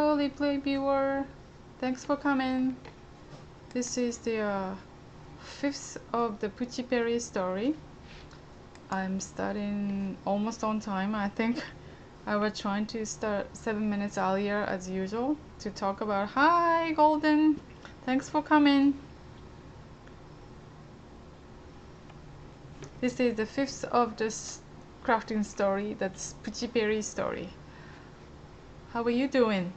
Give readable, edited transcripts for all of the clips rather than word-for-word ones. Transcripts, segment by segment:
Hello, replay viewer. Thanks for coming. This is the fifth of the Puchi Peri story. I'm starting almost on time. I think I was trying to start 7 minutes earlier as usual to talk about. Hi, Golden. Thanks for coming. This is the fifth of this crafting story. That's Puchi Peri story. How are you doing?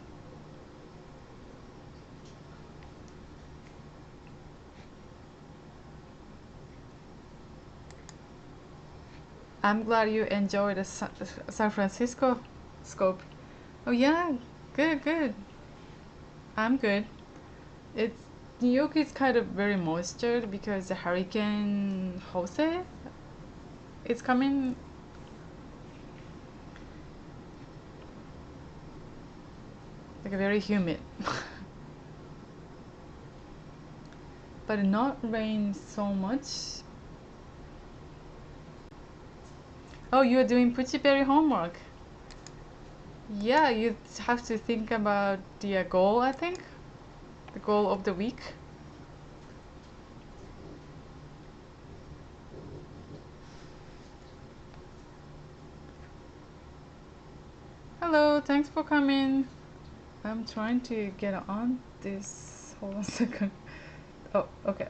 I'm glad you enjoyed the San Francisco scope. Oh yeah, good. I'm good. It's New York is kind of very moistured because the hurricane Jose is coming. Like very humid. But not rain so much. Oh, you're doing PuchiPeri homework. Yeah, you have to think about the goal, I think. The goal of the week. Hello, thanks for coming. I'm trying to get on this. Hold on a second. Oh, okay.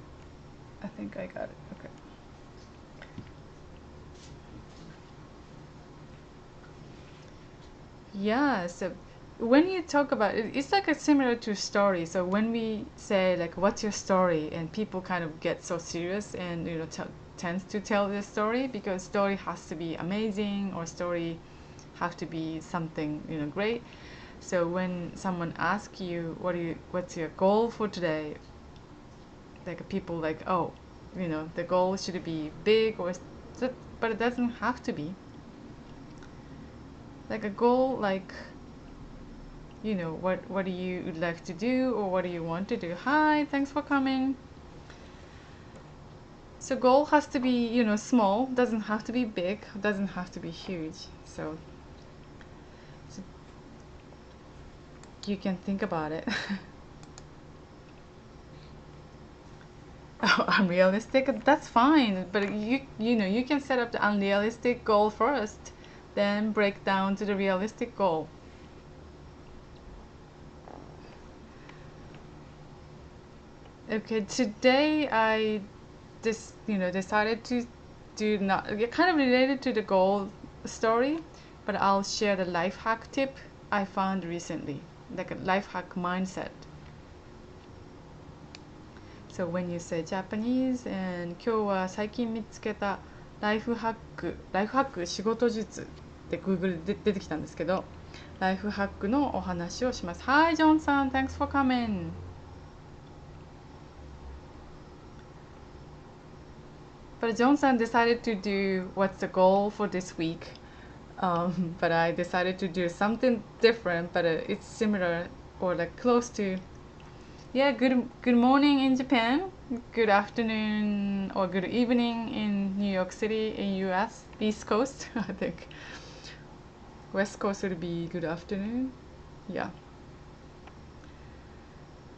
I think I got it. Okay. Yeah, so when you talk about it, it's like a similar to story. So when we say like, "What's your story?" and people kind of get so serious and tends to tell the story because story has to be amazing or story have to be something great. So when someone asks you, what's your goal for today? Like people like, oh, the goal should be big but it doesn't have to be. Like a goal, like, what do you would like to do or what do you want to do? Hi, thanks for coming. So goal has to be, small, doesn't have to be big, doesn't have to be huge. So you can think about it. Oh, unrealistic, that's fine, but you can set up the unrealistic goal first, then break down to the realistic goal. Okay, today I decided to do not kind of related to the goal story, but I'll share the life hack tip I found recently, like a life hack mindset. So when you say Japanese and 今日は最近見つけたライフハック仕事術って Google で出てきたんですけど、ライフハックのお話をします。Hi John さん、thanks for coming. But John-san decided to do what's the goal for this week. But I decided to do something different, but it's similar or like close to. Yeah, good morning in Japan, good afternoon or good evening in New York City in US, East Coast, I think. West Coast would be good afternoon. Yeah.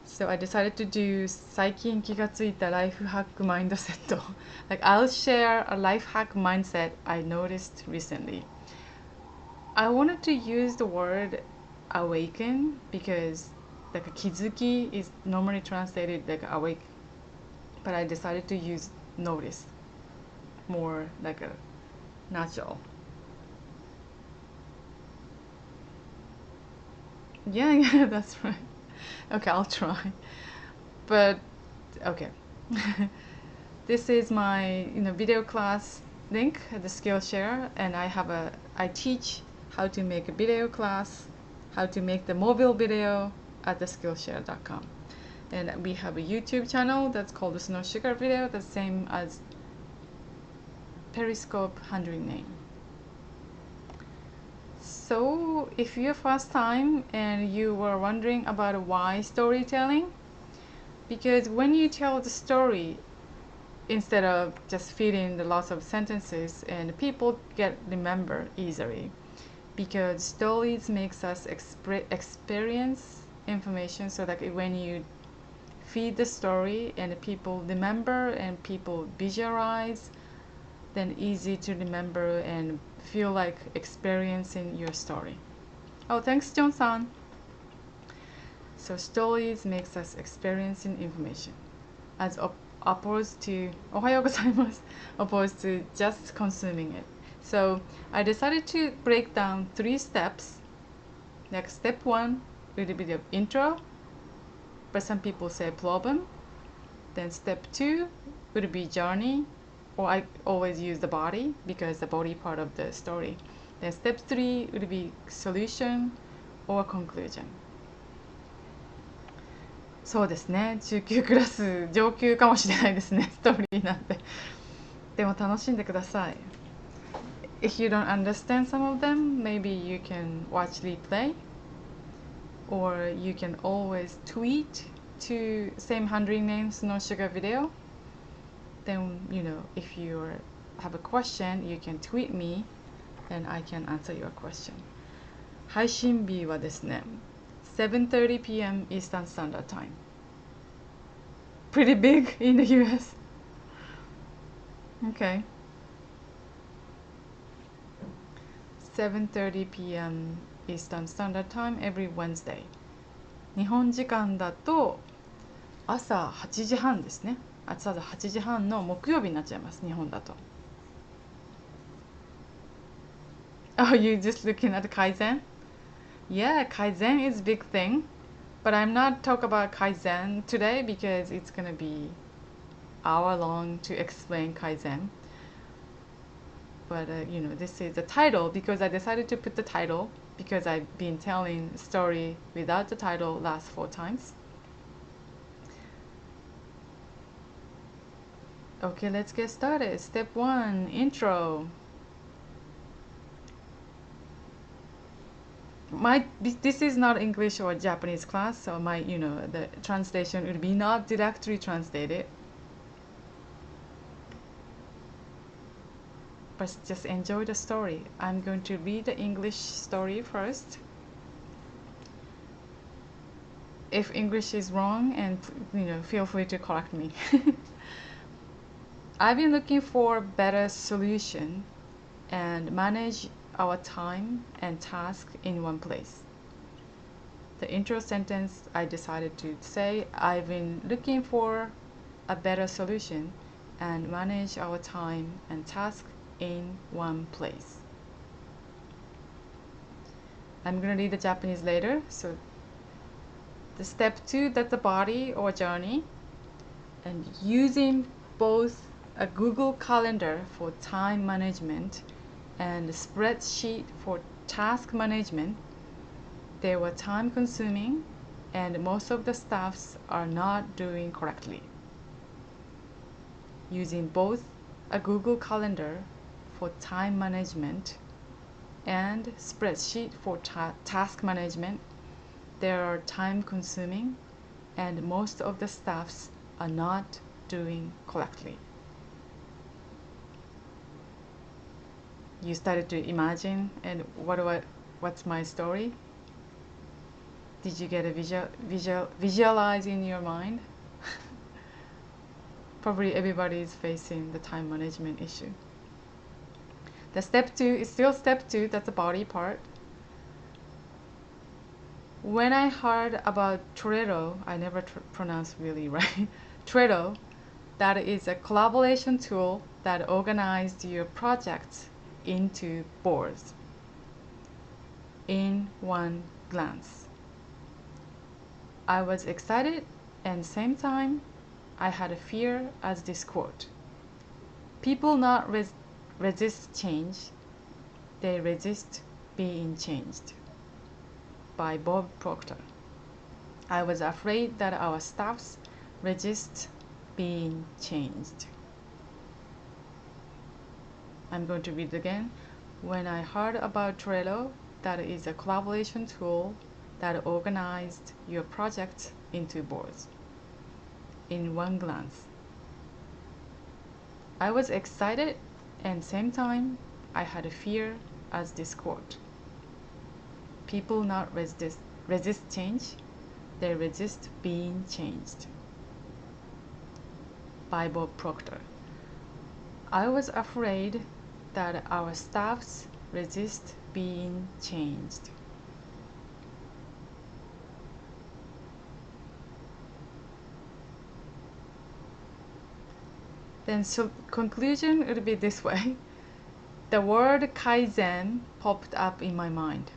So I decided to do 最近気がついたライフハックマインドセット。Like I'll share a life hack mindset I noticed recently. I wanted to use the word awaken because like a kizuki is normally translated like awake, but I decided to use notice, more like a natural. Yeah, that's right. Okay, I'll try. But okay. This is my video class link at the Skillshare, and I teach how to make a video class, how to make the mobile video at the Skillshare.com. And we have a YouTube channel that's called the SnowSugarVideo, the same as Periscope handling name. So if you're first time and you were wondering about why storytelling, because when you tell the story instead of just feeding the lots of sentences and people get remember easily, because stories makes us experience information, so that when you feed the story and people remember and people visualize, then easy to remember and feel like experiencing your story. Oh, thanks, John-san. So stories makes us experiencing information as opposed to おはようございます opposed to just consuming it. So I decided to break down 3 steps. Like step 1, a little bit of intro, but some people say problem. Then step 2 would be journey, or I always use the body because the body part of the story. Then step 3 would be solution or conclusion. そうですね、中級クラス上級かもしれないですね、ストーリーなんて。でも楽しんでください。If you don't understand some of them, maybe you can watch replay, or you can always tweet to same handling name SnowSugarVideo. Then, if you have a question, you can tweet me and I can answer your question. 配信日はですね、7:30 p.m. Eastern Standard Time. Pretty big in the US. Okay. 7:30 p.m. Eastern Standard Time every Wednesday. 日本時間だと朝8時半ですね。朝8時半の木曜日になっちゃいます、日本だと。Oh, you just looking at Kaizen? Yeah, Kaizen is a big thing. But I'm not talking about Kaizen today because it's going to be hour long to explain Kaizen. But, this is the title because I decided to put the title because I've been telling a story without the title last 4 times. Okay, let's get started. Step 1, intro. This is not English or Japanese class, so the translation will be not directly translated. But just enjoy the story. I'm going to read the English story first. If English is wrong, and feel free to correct me. I've been looking for better solution and manage our time and task in one place. The intro sentence I decided to say, I've been looking for a better solution and manage our time and task in one place. I'm going to read the Japanese later. So the step 2, that's the body or journey, and using both a Google Calendar for time management and a spreadsheet for task management, they were time consuming and most of the staffs are not doing correctly. Using both a Google Calendar for time management and spreadsheet for task management, they are time consuming and most of the staffs are not doing correctly. You started to imagine, and what's my story? Did you get a visualize in your mind? Probably everybody is facing the time management issue. The step 2 is still step 2, that's the body part. When I heard about Trello, I never pronounce really right. Trello, that is a collaboration tool that organizes your projects into boards in one glance. I was excited and same time I had a fear as this quote. People not resist change, they resist being changed. By Bob Proctor. I was afraid that our staffs resist being changed. I'm going to read it again. When I heard about Trello, that is a collaboration tool that organized your projects into boards in one glance. I was excited and same time I had a fear as this quote. people not resist change, they resist being changed. By Bob Proctor. I was afraid that our staffs resist being changed. Then so conclusion would be this way. The word kaizen popped up in my mind.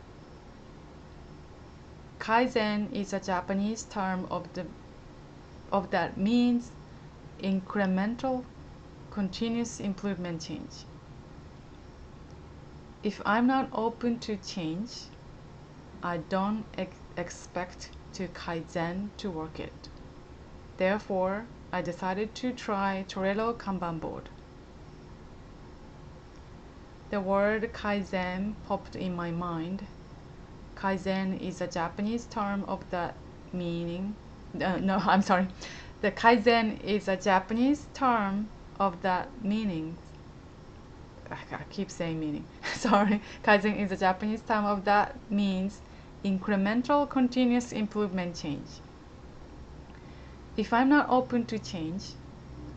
Kaizen is a Japanese term of that means incremental, continuous improvement change. If I'm not open to change, I don't expect to kaizen to work it. Therefore, I decided to try Trello Kanban board. The word kaizen popped in my mind. Kaizen is a Japanese term of that meaning. No, I'm sorry. The kaizen is a Japanese term of that meaning. I keep saying meaning. Sorry. Kaizen is a Japanese term of that means incremental continuous improvement change. If I'm not open to change,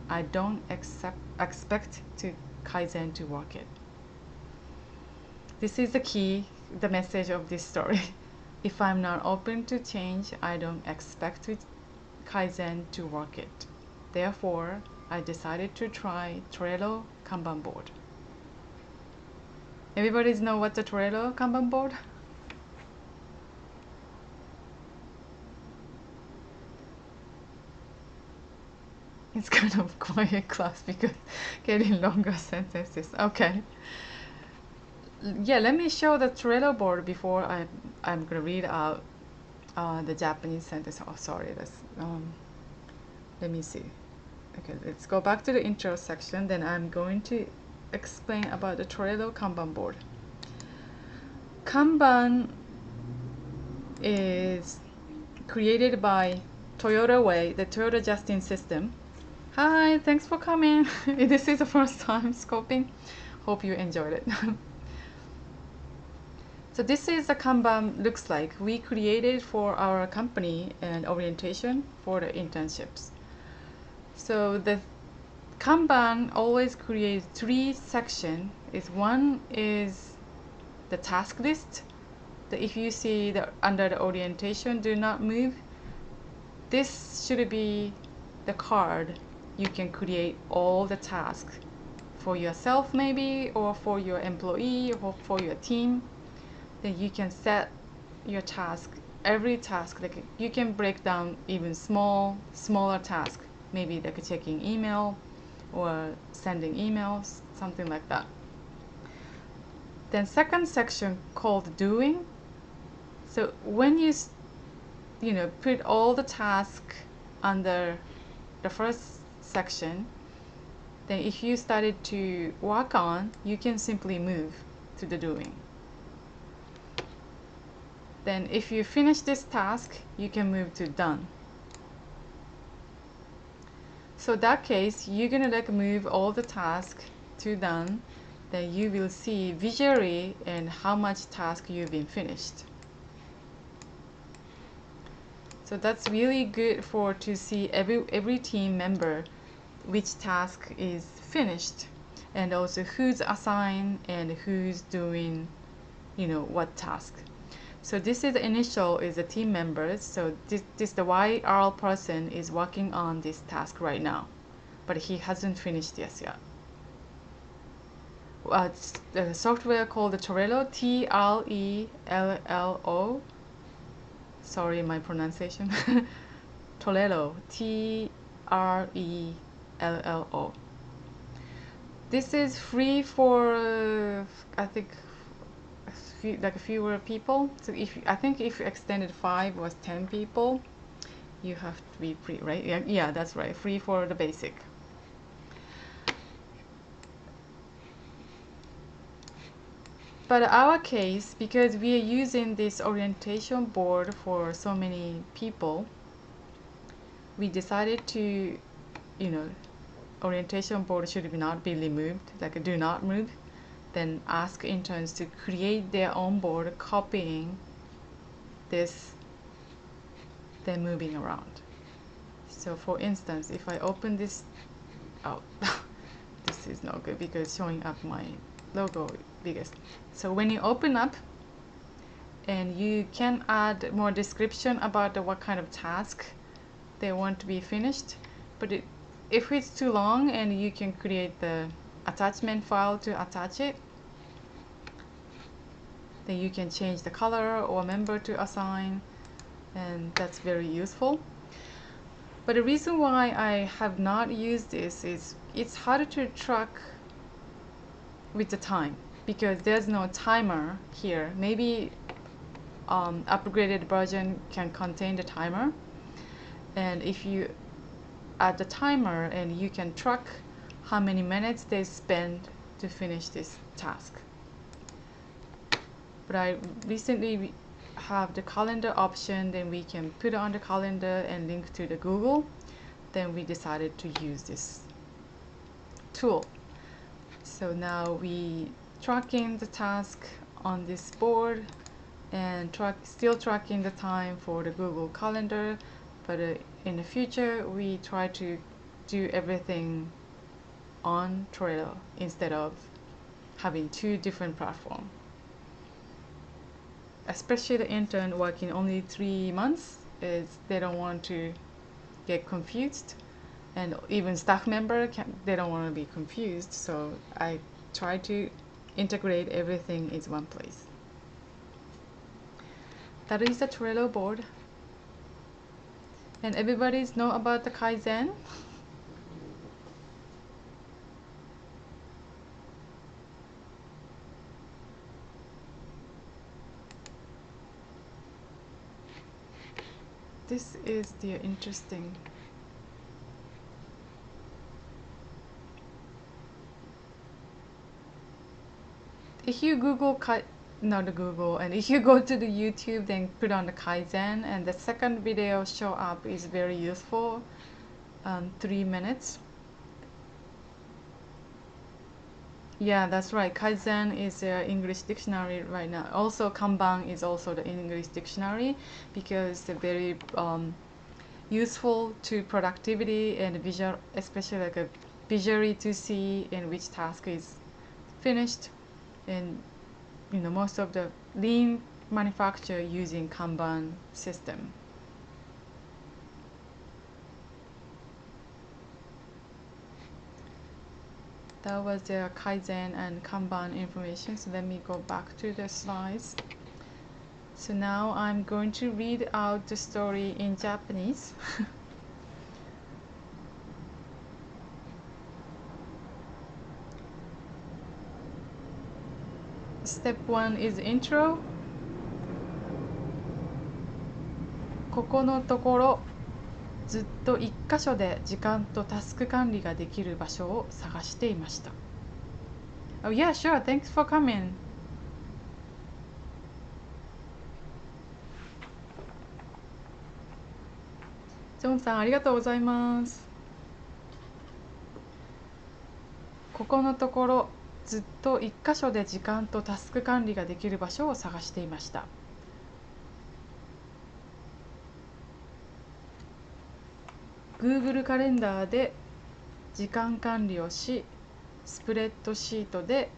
I don't expect to kaizen to work it. This is the key, the message of this story. If I'm not open to change, I don't expect to kaizen to work it. Therefore, I decided to try Trello Kanban board. Everybody know what's a Trello Kanban board? It's kind of quiet class because getting longer sentences. Okay. Yeah, let me show the Trello board before I'm gonna read out the Japanese sentence. Oh, sorry, that's let me see. Okay, let's go back to the intro section. Then I'm going to explain about the Trello Kanban board. Kanban is created by Toyota Way, the Toyota Justin system. Hi, thanks for coming. This is the first time scoping. Hope you enjoyed it. So this is a Kanban looks like. We created for our company and orientation for the internships. So the Kanban always creates 3 sections. One is the task list. If you see under the orientation, do not move. This should be the card. You can create all the tasks for yourself maybe, or for your employee, or for your team. Then you can set your task, every task, like you can break down even smaller tasks, maybe like checking email or sending emails, something like that. Then second section called doing. So when you put all the tasks under the first section, then if you started to work on, you can simply move to the doing. Then if you finish this task, you can move to done. So that case, you're gonna move all the tasks to done. Then you will see visually and how much task you've been finished. So that's really good to see every team member which task is finished, and also who's assigned and who's doing what task. So this is the initial is the team members. So this the YR person is working on this task right now, but he hasn't finished this yet. It's the software called the Trello, Trello. Sorry, my pronunciation. Trello, Trello. This is free for I think fewer people. So I think if you extended 5 was 10 people, you have to be free, right? Yeah, that's right. Free for the basic. But our case, because we are using this orientation board for so many people, we decided to, orientation board should not be removed, do not move. Then ask interns to create their own board, copying this, then moving around. So for instance, if I open this out, this is not good because showing up my logo biggest. So when you open up, and you can add more description about what kind of task they want to be finished, but if it's too long, and you can create the attachment file to attach it, then you can change the color or member to assign, and that's very useful. But the reason why I have not used this is it's harder to track with the time because there's no timer here. Maybe upgraded version can contain the timer, and if you add the timer, and you can track how many minutes they spend to finish this task. But I recently have the calendar option, then we can put it on the calendar and link to the Google. Then we decided to use this tool. So now we tracking the task on this board and still tracking the time for the Google Calendar, but in the future we try to do everything on Trello instead of having two different platforms. Especially the intern working only 3 months, they don't want to get confused, and even staff member they don't want to be confused, so I try to integrate everything in one place. That is the Trello board. And everybody's know about the Kaizen. This is the interesting. If you Google not the Google, and if you go to the YouTube, then put on the Kaizen, and the second video show up is very useful. 3 minutes. Yeah, that's right. Kaizen is an English dictionary right now. Also, Kanban is also the English dictionary because they're very useful to productivity and visual, especially like a visually to see in which task is finished. And most of the lean manufacturer using Kanban system. That was the Kaizen and Kanban information. So let me go back to the slides. So now I'm going to read out the story in Japanese. Step 1 is intro. ここのところずっと一箇所で時間とタスク管理ができる場所を探していました。Oh yeah, sure. Thanks for coming. ジョンさんありがとうございます。ここのところずっと一箇所で時間とタスク管理ができる場所を探していました。Google カレンダーで時間管理をし、スプレッドシートで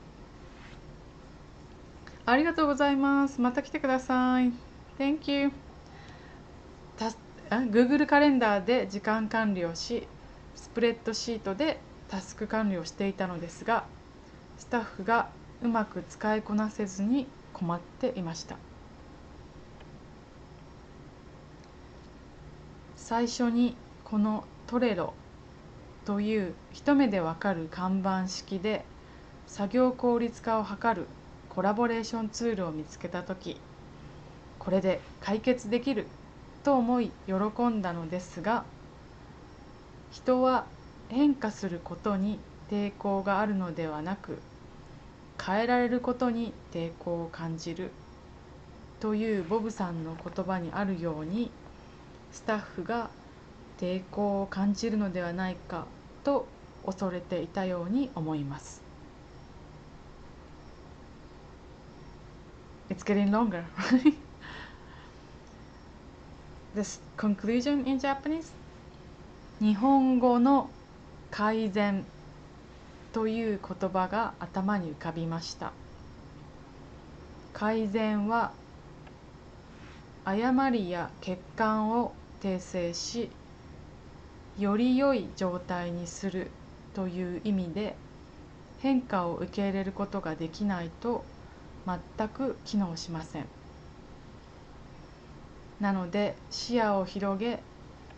ありがとうございます。また来てください。Thank you. Google カレンダーで時間管理をし、スプレッドシートでタスク管理をしていたのですが、スタッフがうまく使いこなせずに困っていました。最初にこのトレロという一目でわかる看板式で作業効率化を図るコラボレーションツールを見つけたとき、これで解決できると思い喜んだのですが、人は変化することに抵抗があるのではなく、変えられることに抵抗を感じるというボブさんの言葉にあるように、スタッフが抵抗を感じるのではないかと恐れていたように思います。It's getting longer. this conclusion in Japanese. 日本語の改善という言葉が頭に浮かびました。改善は誤りや欠陥を訂正し、より良い状態にするという意味で、変化を受け入れることができないと全く機能しません。なので視野を広げ、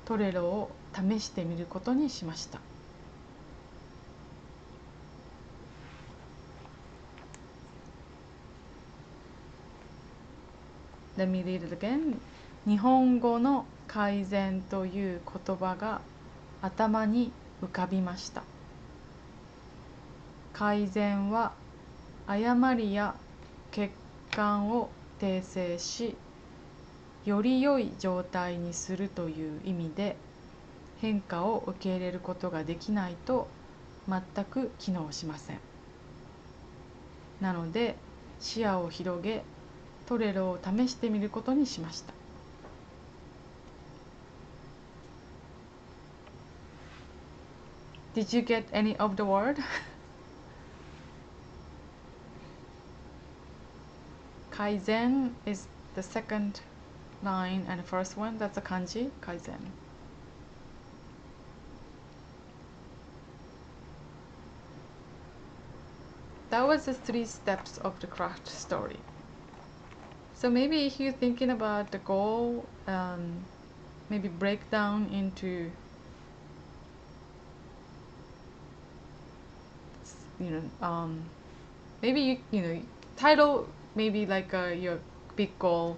トレロを試してみることにしました。Let me read it again. 日本語の改善という言葉が頭に浮かびました。改善は誤りや欠陥を訂正し、より良い状態にするという意味で、変化を受け入れることができないと全く機能しません。なので視野を広げ、トレロを試してみることにしました。Did you get any of the word? 改善 is the second line and the first one, that's a kanji, 改善。That was the 3 steps of the craft story. So maybe if you're thinking about the goal, maybe break down into, maybe title maybe like your big goal,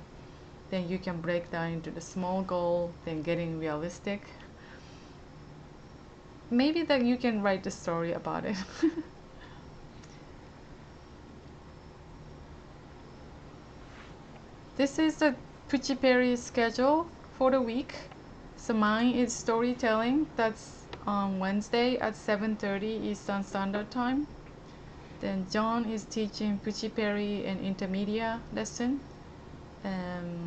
then you can break down into the small goal, then getting realistic. Maybe that you can write the story about it. This is the PuchiPeri schedule for the week. So mine is storytelling. That's on Wednesday at 7:30 Eastern Standard Time. Then John is teaching PuchiPeri and intermediate lesson.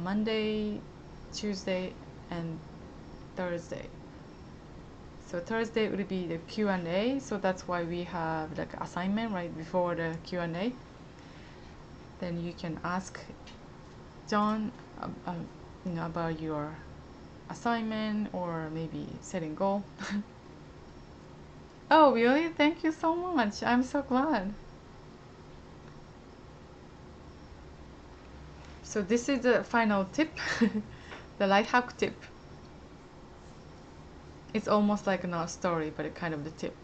Monday, Tuesday, and Thursday. So Thursday would be the Q&A. So that's why we have like assignment right before the Q&A. Then you can ask John about your assignment or maybe setting goal. Oh really? Thank you so much. I'm so glad. So this is the final tip, the LifeHack tip. It's almost like not a story, but a kind of the tip.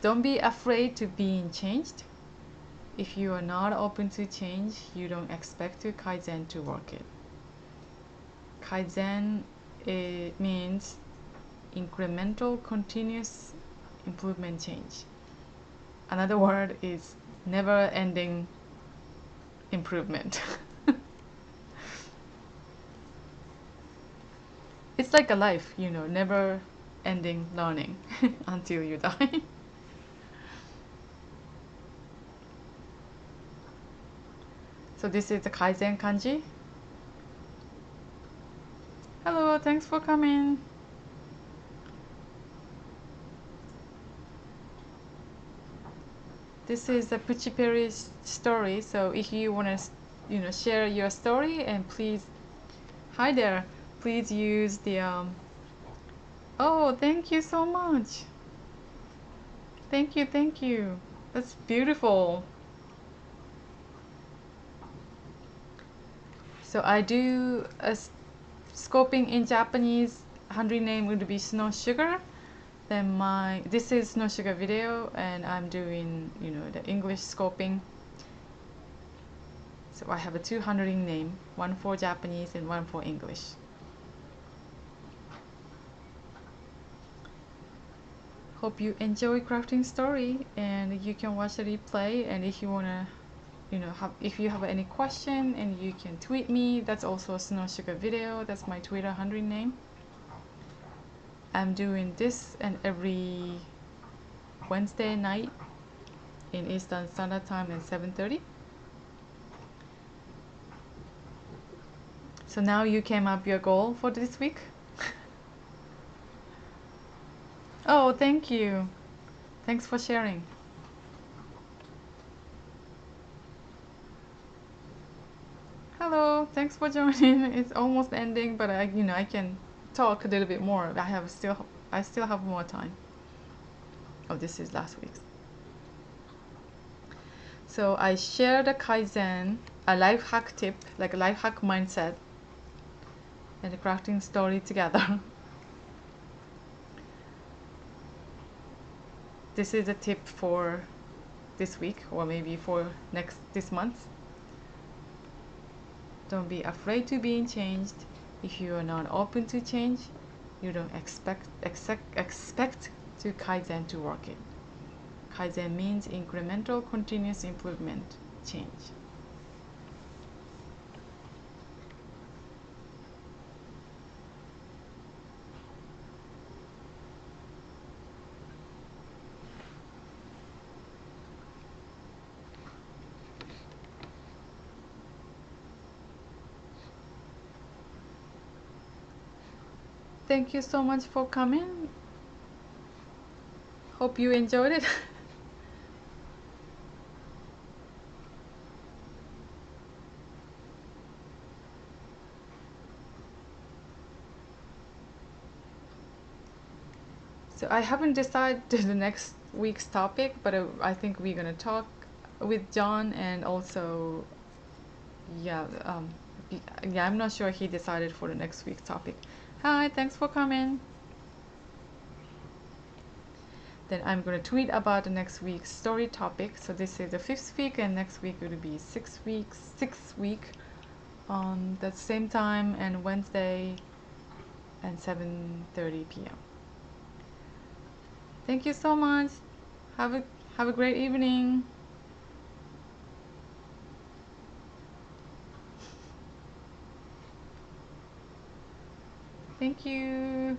Don't be afraid to being changed. If you are not open to change, you don't expect to Kaizen to work it. Kaizen means incremental, continuous improvement change. Another word is never-ending improvement. It's like a life, never-ending learning until you die. So this is the Kaizen kanji. Hello, thanks for coming. This is the Puchi Peri story. So if you want to, share your story, and please, hi there. Please use the. Oh, thank you so much. Thank you, thank you. That's beautiful. So I do a scoping in Japanese. Handle name would be SnowSugar. Then this is SnowSugarVideo, and I'm doing the English scoping. So I have a 2 handling name, one for Japanese and one for English. Hope you enjoy crafting story, and you can watch the replay. And if you wanna, if you have any question, and you can tweet me. That's also SnowSugarVideo. That's my Twitter handling name. I'm doing this and every Wednesday night in Eastern Standard Time at 7:30. So now you came up your goal for this week? Oh, thank you. Thanks for sharing. Hello, thanks for joining. It's almost ending, but I can talk a little bit more. I still have more time. Oh, this is last week's. So I shared a Kaizen, a life hack tip, like a life hack mindset, and a crafting story together. This is a tip for this week, or maybe for this month. Don't be afraid to be changed. If you are not open to change, you don't expect to Kaizen to work it. Kaizen means incremental continuous improvement change. Thank you so much for coming. Hope you enjoyed it. So I haven't decided the next week's topic, but I think we're gonna talk with John, and also, yeah, yeah, I'm not sure he decided for the next week's topic. Hi, thanks for coming. Then I'm gonna tweet about the next week's story topic. So this is the 5th week, and next week will be 6th week on the same time, and Wednesday and 7:30 p.m. Thank you so much. Have a great evening. Thank you.